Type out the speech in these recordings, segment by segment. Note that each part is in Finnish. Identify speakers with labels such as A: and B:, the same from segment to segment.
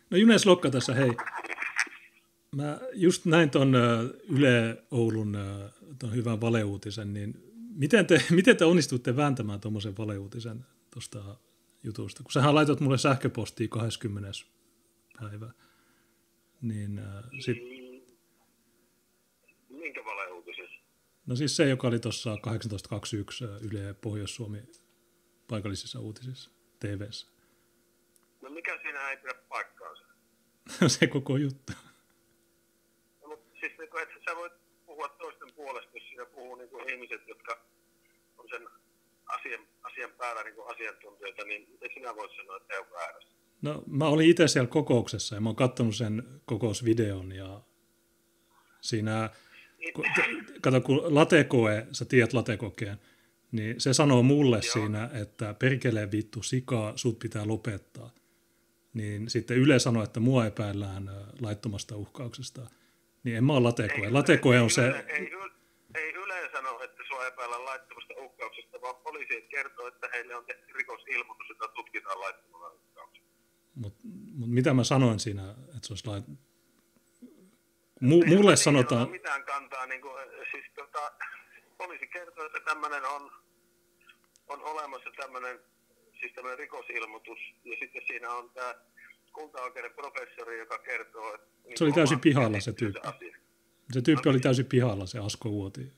A: No Junes Lokka tässä, hei. Mä just näin ton Yle Oulun ton hyvän valeuutisen, niin miten te onnistuitte vääntämään tuommoisen valeuutisen tuosta jutusta? Kun sähän laitot mulle sähköpostia 20. päivä. Niin,
B: Minkä valeuutisen?
A: No siis se, joka oli tuossa 18.21 Yle Pohjois-Suomi paikallisissa uutisissa, TV:ssä.
B: No mikä siinä ei pidä paikkaansa?
A: Se koko juttu.
B: No, mutta siis niin kuin, että sä voit puhua toisten puolesta, jos siinä puhuu niin kuin ihmiset, jotka on sen asian päällä niin kuin asiantuntijoita, niin ei sinä voi sanoa, että ei ole väärässä.
A: No mä olin itse siellä kokouksessa ja mä oon katsonut sen kokousvideon ja siinä, kato kun latekoe, sä tiedät latekokeen, niin se sanoo mulle
B: Joo.
A: siinä, että perkeleen vittu sikaa, sut pitää lopettaa. Niin sitten Yle sanoi, että mua epäillään laittomasta uhkauksesta. Niin en mä ole latekoe. Latekoe on se...
B: Ei Yle sano, että sua epäillään laittomasta uhkauksesta, vaan poliisi kertoo, että heille on tehty rikosilmoitus, jota tutkitaan laittomalla uhkauksesta.
A: Mut mitä mä sanoin siinä, että se olisi mulle sanotaan...
B: Ei mitään kantaa, niin kuin, siis poliisi kertoo, että tämmöinen on olemassa tämmöinen rikosilmoitus, ja sitten siinä on tämä kuntaoikeuden professori, joka kertoo, että...
A: Se oli täysin pihalla se tyyppi. Se tyyppi oli täysin pihalla, se Asko Uoti.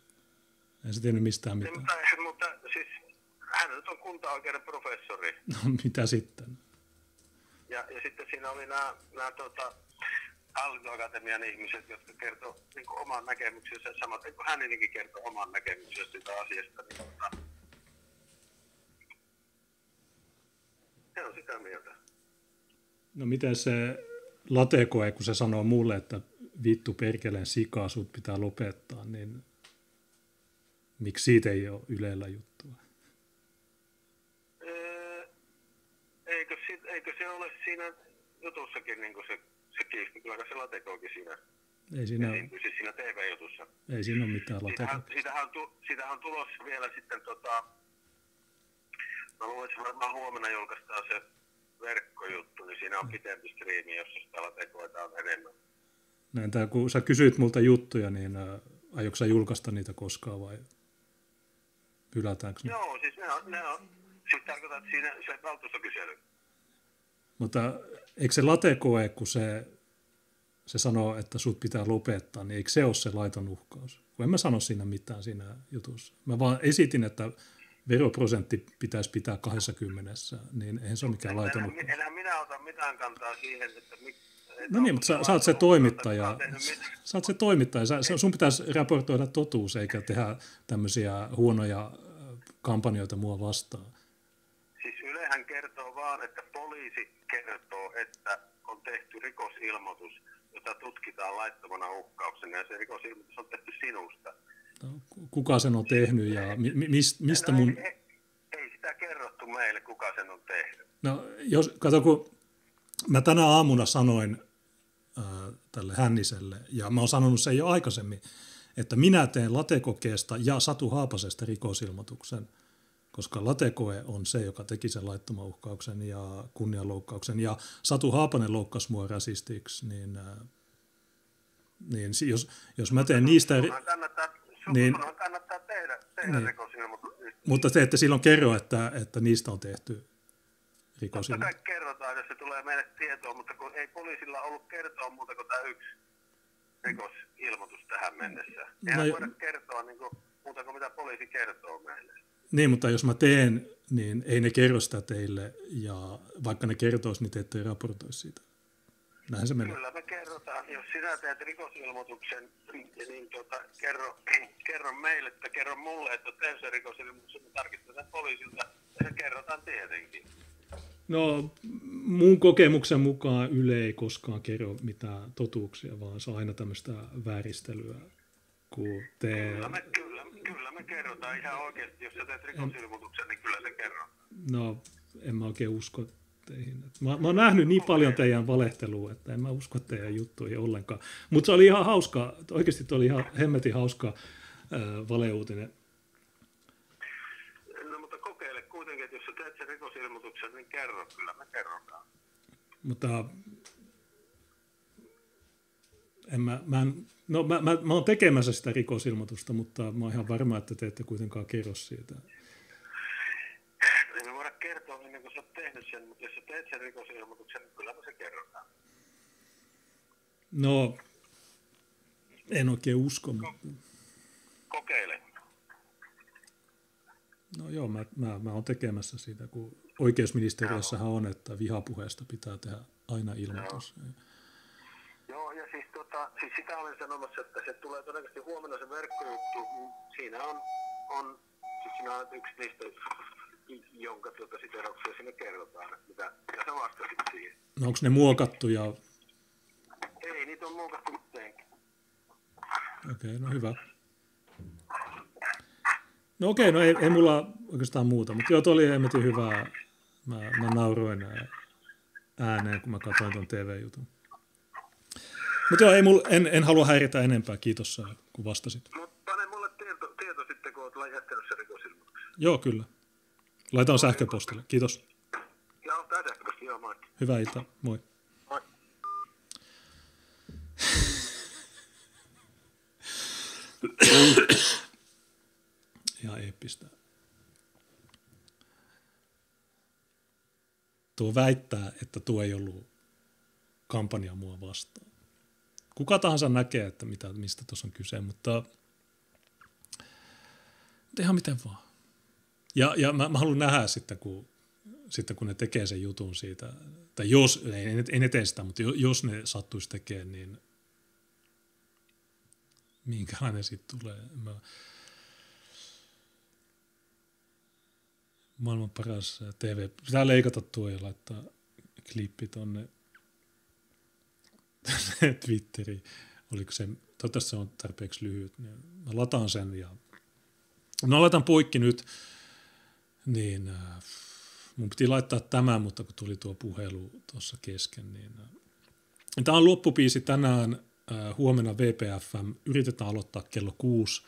A: En se tiennyt mistään mitään.
B: Mutta siis hän nyt on kuntaoikeuden professori.
A: No mitä sitten?
B: Ja sitten siinä oli nämä hallintoakatemian ihmiset, jotka kertoo niin kuin oman näkemyksensä, samaten kuin hänenkin kertoo oman näkemyksensä sitä asiasta. Niin, se on sitä mieltä.
A: No miten se latekoe, kun se sanoo mulle, että vittu perkeleen sikaa, sut pitää lopettaa, niin miksi siitä ei ole Ylellä juttua?
B: Eikö se ole siinä jutussakin niin kuin se kiisti? Kyllä se latekoakin siinä esiintyy, siis siinä TV-jutussa.
A: Ei siinä ole mitään latekoa.
B: Siitähän on tulossa vielä sitten, mä luulen, että varmaan huomenna julkaistaan se verkkojuttu, niin siinä on pitempi striimi, jossa sitä latekoita on enemmän.
A: Näin, kun sä kysyit multa juttuja, niin aiotko sä julkaista niitä koskaan vai hylätäänkö ne?
B: Joo, siis ne on siis tarkoitan, että siinä se valtuustokysely.
A: Mutta eikö se latekoe, kun se sanoo, että sut pitää lopettaa, niin eikö se ole se laiton uhkaus? Kun en mä sano siinä mitään siinä jutussa. Mä vaan esitin, että veroprosentti pitäisi pitää 20, niin eihän se ole mikään laiton uhkaus.
B: Enhän minä ota mitään kantaa siihen, että...
A: No niin, mutta sä oot se toimittaja. Sä oot se toimittaja. Sun pitäisi raportoida totuus, eikä tehdä tämmöisiä huonoja kampanjoita mua vastaan.
B: Siis Ylehän kertoo vaan, että poliisi kertoo, että on tehty rikosilmoitus, jota tutkitaan laittomana uhkauksena, ja se rikosilmoitus on tehty sinusta.
A: No, kuka sen on tehnyt ja mistä mun...
B: Ei sitä kerrottu meille, kuka sen on tehnyt.
A: No, kato, kun mä tänä aamuna sanoin tälle Hänniselle, ja mä oon sanonut sen jo aikaisemmin, että minä teen latekokeesta ja Satu Haapasesta rikosilmoituksen, koska latekoe on se, joka teki sen laittoman uhkauksen ja kunnianloukkauksen, ja Satu Haapanen loukkasi mua rasistiksi, niin jos mä teen niistä...
B: Sunhan kannattaa tehdä niin. Rikosilmoitus.
A: Mutta te ette silloin kerro, että niistä on tehty rikosilmoitus.
B: Totta kai kerrotaan, jos se tulee meille tietoon, mutta kun ei poliisilla ollut kertoa muuta kuin tämä yksi rikosilmoitus tähän mennessä. Eihän voida kertoa niin kuin, muuta kuin mitä poliisi kertoo meille.
A: Niin, mutta jos mä teen, niin ei ne kerro sitä teille, ja vaikka ne kertoisi, niin te ette raportoisi siitä. Näin se menee.
B: Kyllä me kerrotaan. Jos sinä teet rikosilmoituksen, niin kerro meille, että kerro mulle, että teen sen rikosilmoituksen, me tarkistetaan poliisilta, ja se kerrotaan tietenkin.
A: No, mun kokemuksen mukaan Yle ei koskaan kerro mitään totuuksia, vaan se on aina tämmöistä vääristelyä.
B: Kyllä me kerrotaan ihan oikeasti. Jos sä teet rikosilmoituksen, niin kyllä se kerrotaan.
A: No, en mä oikein usko teihin. Mä oon nähnyt niin paljon teidän valehtelua, että en mä usko teidän juttuihin ollenkaan. Mutta se oli ihan hauska, oikeasti oli ihan hemmetin hauska valeuutinen.
B: No mutta kokeile kuitenkin, että jos sä teet sen rikosilmoituksen, niin kerro, kyllä me kerrotaan.
A: Mutta mä oon tekemässä sitä rikosilmoitusta, mutta mä oon ihan varma, että te ette kuitenkaan kerro siitä.
B: Ei me voida kertoa ennen kuin sä oot tehnyt sen, mutta jos sä teet sen rikosilmoituksen, niin kyllä me se kerrotaan.
A: No, en oikein usko.
B: Kokeile.
A: No joo, mä oon tekemässä siitä, kun oikeusministeriössähän on, että vihapuheesta pitää tehdä aina ilmoitus.
B: Joo, ja siis sitä olen sanomassa, että se tulee todennäköisesti huomenna se verkkojuttu, niin siinä on yksi niistä, jonka siteerauksia sinne kerrotaan, että mitä sä vastasit siihen.
A: No onko ne muokattu ja...
B: Ei, niitä on muokattu mitenkin.
A: Okei, no hyvä. No okei, no ei mulla oikeastaan muuta, mutta joo, tuo oli hemmetin hyvää. Mä nauroin ääneen, kun mä katsoin tuon TV-jutun. Mutta joo, en halua häiritä enempää, kiitos kun vastasit.
B: Mutta pane mulle tieto sitten, kun olet jättänyt sen rikosilmoituksen.
A: Joo, kyllä. Laitan sähköpostille, kiitos.
B: Joo, tää sähköposti, joo, moi.
A: Hyvää iltaa, moi.
B: Moi.
A: Ihan eeppistä. Tuo väittää, että tuo ei ollut kampanja mua vastaan. Kuka tahansa näkee, että mistä tuossa on kyse, mutta ihan miten vaan. Ja mä haluan nähdä sitten, kun ne tekee sen jutun siitä, tai jos, ei ne tee sitä, mutta jos ne sattuisi tekemään, niin minkälainen siitä tulee. Maailman paras TV. Pitää leikata tuo ja laittaa klippi tonne Twitteriin. Oliko se, toivottavasti se on tarpeeksi lyhyt. Niin mä lataan sen ja mä laitan poikki nyt, niin mun piti laittaa tämä, mutta kun tuli tuo puhelu tuossa kesken, niin tämä on loppubiisi tänään. Huomenna VPFM. Yritetään aloittaa kello 6.